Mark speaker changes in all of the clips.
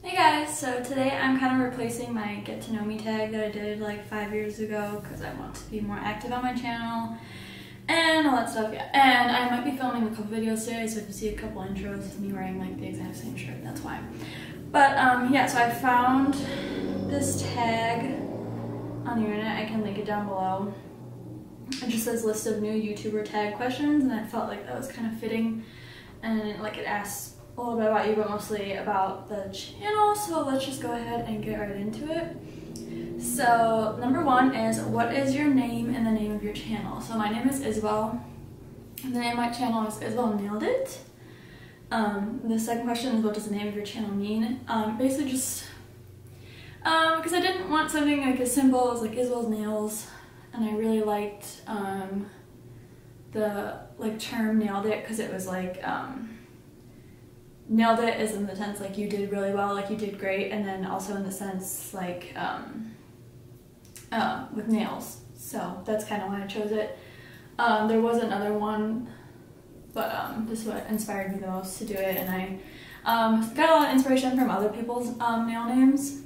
Speaker 1: Hey guys, so today I'm kind of replacing my get to know me tag that I did like 5 years ago because I want to be more active on my channel and all that stuff, yeah. And I might be filming a couple videos today, so if you see a couple intros of me wearing like the exact same shirt, that's why. But yeah, so I found this tag on the internet. I can link it down below. It just says list of new YouTuber tag questions, and I felt like that was kind of fitting, and like it asks a little bit about you, but mostly about the channel, so let's just go ahead and get right into it. So number one is, what is your name and the name of your channel? So my name is Isabel, and the name of my channel is IsabelNailedIt. The second question is, what does the name of your channel mean? Basically just because I didn't want something like as simple as like Isabel's Nails, and I really liked the like term nailed it, because it was like nailed it is in the sense like you did really well, like you did great, and then also in the sense like with nails. So that's kind of why I chose it. There was another one, but this is what inspired me the most to do it, and I got a lot of inspiration from other people's nail names,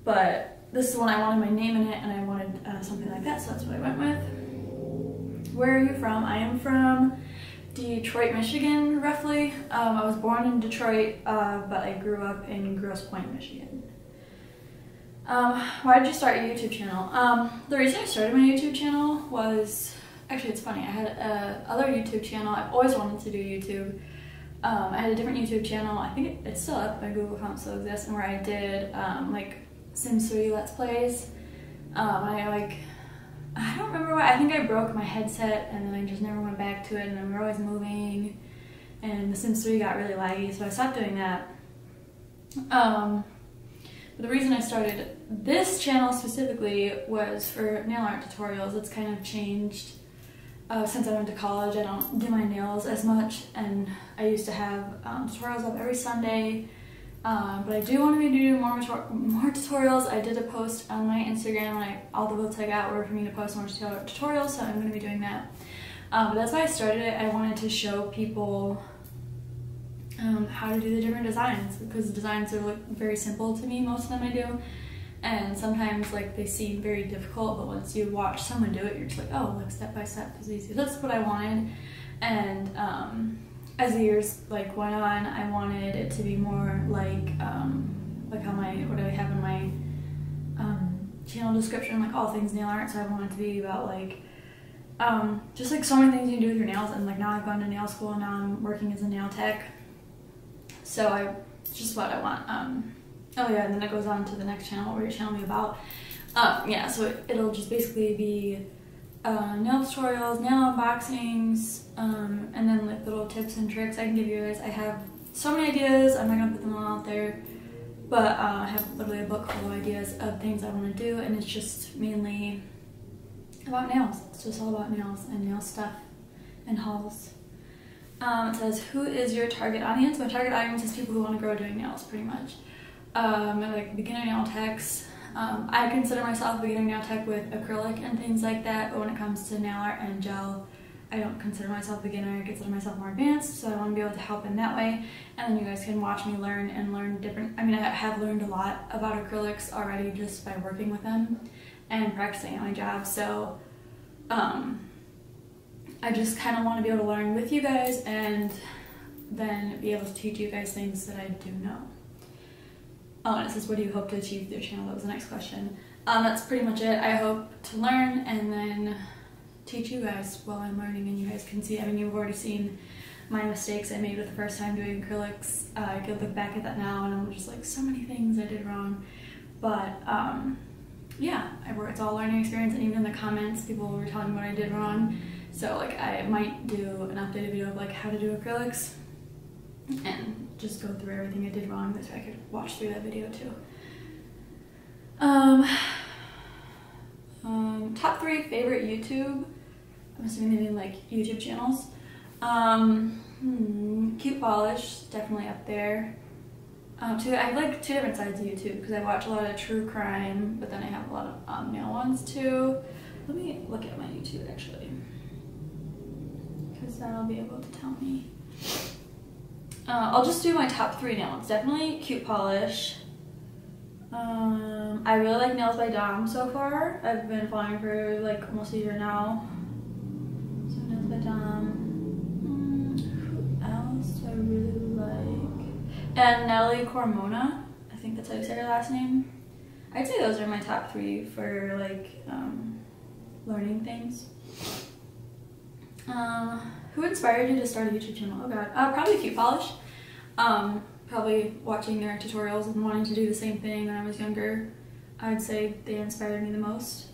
Speaker 1: but this is one I wanted my name in it, and I wanted something like that, so that's what I went with. Where are you from? I am from Detroit, Michigan, roughly. I was born in Detroit, but I grew up in Grosse Pointe, Michigan. Why did you start your YouTube channel? The reason I started my YouTube channel was, actually it's funny, I had another YouTube channel. I've always wanted to do YouTube. I had a different YouTube channel, I think it's still up, my Google account still exists, and where I did like Sims 3 Let's Plays. I don't remember why. I think I broke my headset and then I just never went back to it, and then we were always moving, and the Sims 3 got really laggy, so I stopped doing that. But the reason I started this channel specifically was for nail art tutorials. It's kind of changed since I went to college. I don't do my nails as much, and I used to have tutorials up every Sunday. But I do want to be doing more tutorials. I did a post on my Instagram, and all the votes I got were for me to post more tutorials, so I'm going to be doing that. But that's why I started it. I wanted to show people how to do the different designs, because the designs are like very simple to me, most of them I do, and sometimes like they seem very difficult, but once you watch someone do it, you're just like, oh, like step by step is easy. That's what I wanted, and as the years like went on, I wanted it to be more like how what I have in my channel description, like all things nail art. So I wanted it to be about like just like so many things you can do with your nails, and like now I've gone to nail school, and now I'm working as a nail tech. So it's just what I want. Oh yeah, and then it goes on to the next channel. What will your channel be about? Yeah, so it'll just basically be nail tutorials, nail unboxings, and then like little tips and tricks I can give you guys. I have so many ideas, I'm not gonna put them all out there, but I have literally a book full of ideas of things I want to do, and it's just mainly about nails. It's just all about nails and nail stuff and hauls. It says, who is your target audience? My target audience is people who want to grow doing nails, pretty much. Like beginner nail techs. I consider myself a beginner nail tech with acrylic and things like that, but when it comes to nail art and gel, I don't consider myself a beginner. I consider myself more advanced, so I want to be able to help in that way. And then you guys can watch me learn and learn different. I mean, I have learned a lot about acrylics already just by working with them and practicing at my job. So I just kind of want to be able to learn with you guys, and then be able to teach you guys things that I do know. Oh, and it says, what do you hope to achieve with your channel? That was the next question. That's pretty much it. I hope to learn and then teach you guys while I'm learning, and you guys can see. I mean, you've already seen my mistakes I made with the first time doing acrylics. I could look back at that now, and I'm just like, so many things I did wrong. But yeah, it's all learning experience, and even in the comments, people were telling me what I did wrong. So like, I might do an updated video of like how to do acrylics, and just go through everything I did wrong, so I could watch through that video too. Top 3 favorite YouTube, I'm assuming they mean like YouTube channels. Cute Polish, definitely up there. I have like 2 different sides of YouTube, because I watch a lot of true crime, but then I have a lot of nail ones too. Let me look at my YouTube actually, because that'll be able to tell me. I'll just do my top 3 nails. Definitely cute polish. I really like Nails by Dom so far. I've been following for like almost a year now. So Nails by Dom. Who else do I really like? And Natalie Cormona. I think that's how you say her last name. I'd say those are my top 3 for like learning things. Who inspired you to start a YouTube channel? Oh god, probably cute polish. Probably watching their tutorials and wanting to do the same thing when I was younger. I'd say they inspired me the most.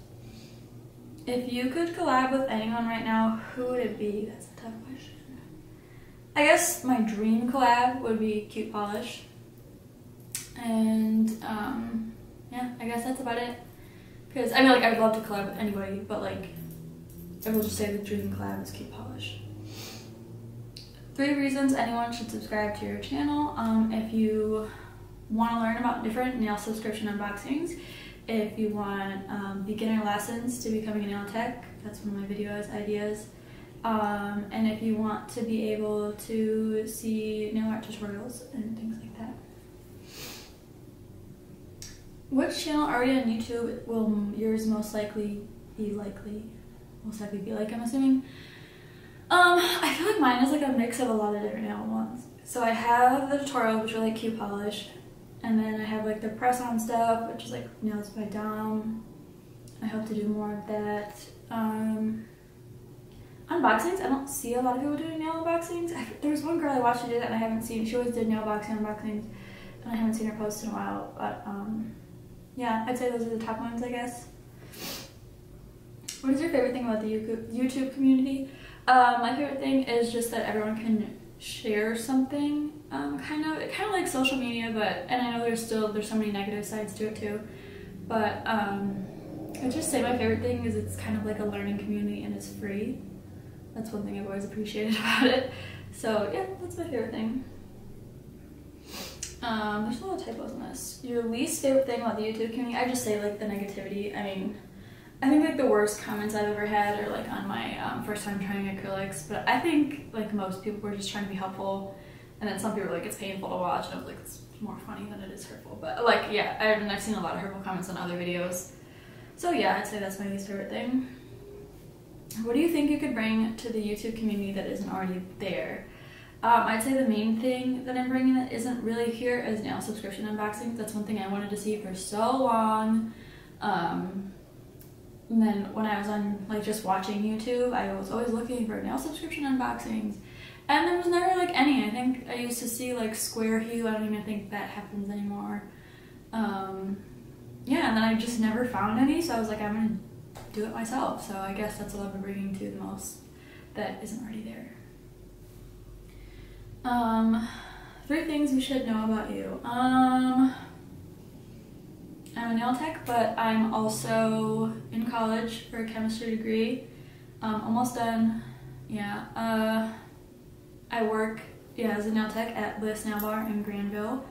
Speaker 1: If you could collab with anyone right now, who would it be? That's a tough question. I guess my dream collab would be cute polish. And yeah, I guess that's about it. Because I mean, like, I would love to collab with anybody, but like, I will just say the dream collab is cute polish. 3 reasons anyone should subscribe to your channel. If you want to learn about different nail subscription unboxings, if you want beginner lessons to becoming a nail tech, that's one of my videos ideas. And if you want to be able to see nail art tutorials and things like that. Which channel already on YouTube will yours most likely be like, I'm assuming? I feel like mine is like a mix of a lot of different nail ones. So I have the tutorial, which are like cute polish, and then I have like the press-on stuff, which is like Nails by Dom. I hope to do more of that. Unboxings, I don't see a lot of people doing nail unboxings. There was one girl I watched who did that and I haven't seen. She always did nail unboxings, and I haven't seen her post in a while. But yeah, I'd say those are the top ones, I guess. What is your favorite thing about the YouTube community? My favorite thing is just that everyone can share something, kind of like social media, but, and I know there's so many negative sides to it too, but I'd just say my favorite thing is it's kind of like a learning community and it's free. That's one thing I've always appreciated about it. So yeah, that's my favorite thing. There's a lot of typos in this. Your least favorite thing about the YouTube community? I just say like the negativity. I mean, I think like the worst comments I've ever had are like on my first time trying acrylics, but I think like most people were just trying to be helpful, and then some people were like, it's painful to watch, and I was like, it's more funny than it is hurtful. But like, yeah, I've seen a lot of hurtful comments on other videos. So yeah, I'd say that's my least favorite thing. What do you think you could bring to the YouTube community that isn't already there? I'd say the main thing that I'm bringing that isn't really here is nail subscription unboxings. That's one thing I wanted to see for so long. And then when I was on like just watching YouTube, I was always looking for nail subscription unboxings, and there was never like any. I think I used to see like Square Hue. I don't even think that happens anymore. Yeah, and then I just never found any, so I was like, I'm gonna do it myself. So I guess that's what I've been bringing to the most that isn't already there. 3 things you should know about you. I'm a nail tech, but I'm also in college for a chemistry degree. Almost done. Yeah. I work as a nail tech at Bliss Nail Bar in Granville.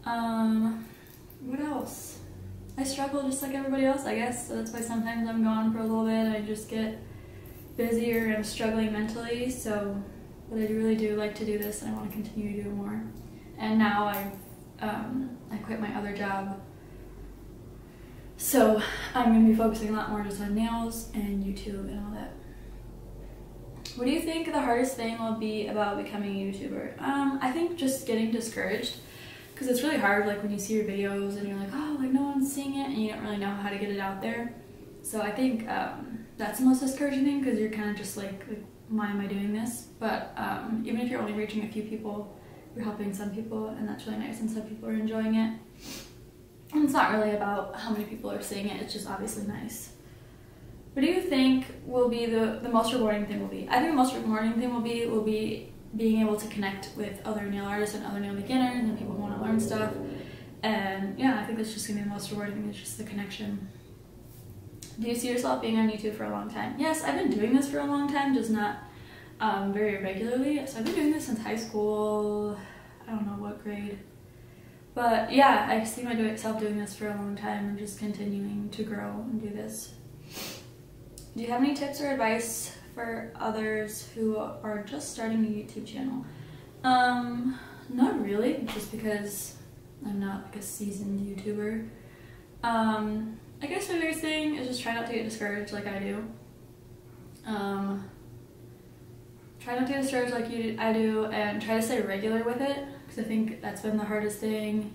Speaker 1: What else? I struggle just like everybody else, I guess. So that's why sometimes I'm gone for a little bit. I just get busier and I'm struggling mentally. So, but I really do like to do this, and I want to continue to do more. And now I quit my other job. So I'm going to be focusing a lot more just on nails and YouTube and all that. What do you think the hardest thing will be about becoming a YouTuber? I think just getting discouraged, because it's really hard like when you see your videos and you're like, oh, like no one's seeing it, and you don't really know how to get it out there. So I think that's the most discouraging thing, because you're kind of just like, why am I doing this? But even if you're only reaching a few people, you're helping some people, and that's really nice, and some people are enjoying it. And it's not really about how many people are seeing it, it's just obviously nice. What do you think will be the most rewarding thing will be? I think the most rewarding thing will be being able to connect with other nail artists and other nail beginners and people who want to learn stuff. And yeah, I think that's just going to be the most rewarding thing, is just the connection. Do you see yourself being on YouTube for a long time? Yes, I've been doing this for a long time, just not very regularly. So I've been doing this since high school, I don't know what grade. But yeah, I see myself doing this for a long time and just continuing to grow and do this. Do you have any tips or advice for others who are just starting a YouTube channel? Not really, just because I'm not like a seasoned YouTuber. I guess my biggest thing is just try not to get discouraged like I do. Try not to get discouraged like I do, and try to stay regular with it, because I think that's been the hardest thing.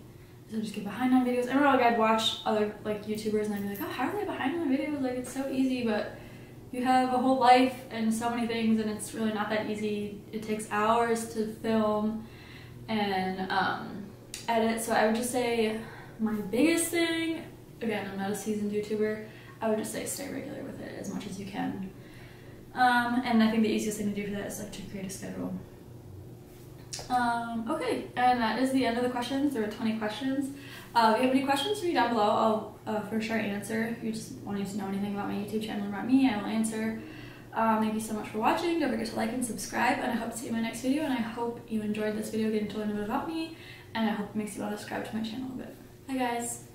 Speaker 1: So just get behind on videos. I remember like I'd watch other like YouTubers and I'd be like, oh, how are they behind on videos? Like, it's so easy, but you have a whole life and so many things, and it's really not that easy. It takes hours to film and edit. So I would just say my biggest thing, again, I'm not a seasoned YouTuber, I would just say stay regular with it as much as you can. And I think the easiest thing to do for that is like to create a schedule. Okay, and that is the end of the questions. There were 20 questions. If you have any questions for me down below, I'll for sure answer. If you just want to know anything about my YouTube channel or about me, I will answer. Thank you so much for watching. Don't forget to like and subscribe, and I hope to see you in my next video, and I hope you enjoyed this video getting to learn a bit about me, and I hope it makes you want to subscribe to my channel a bit. Bye guys!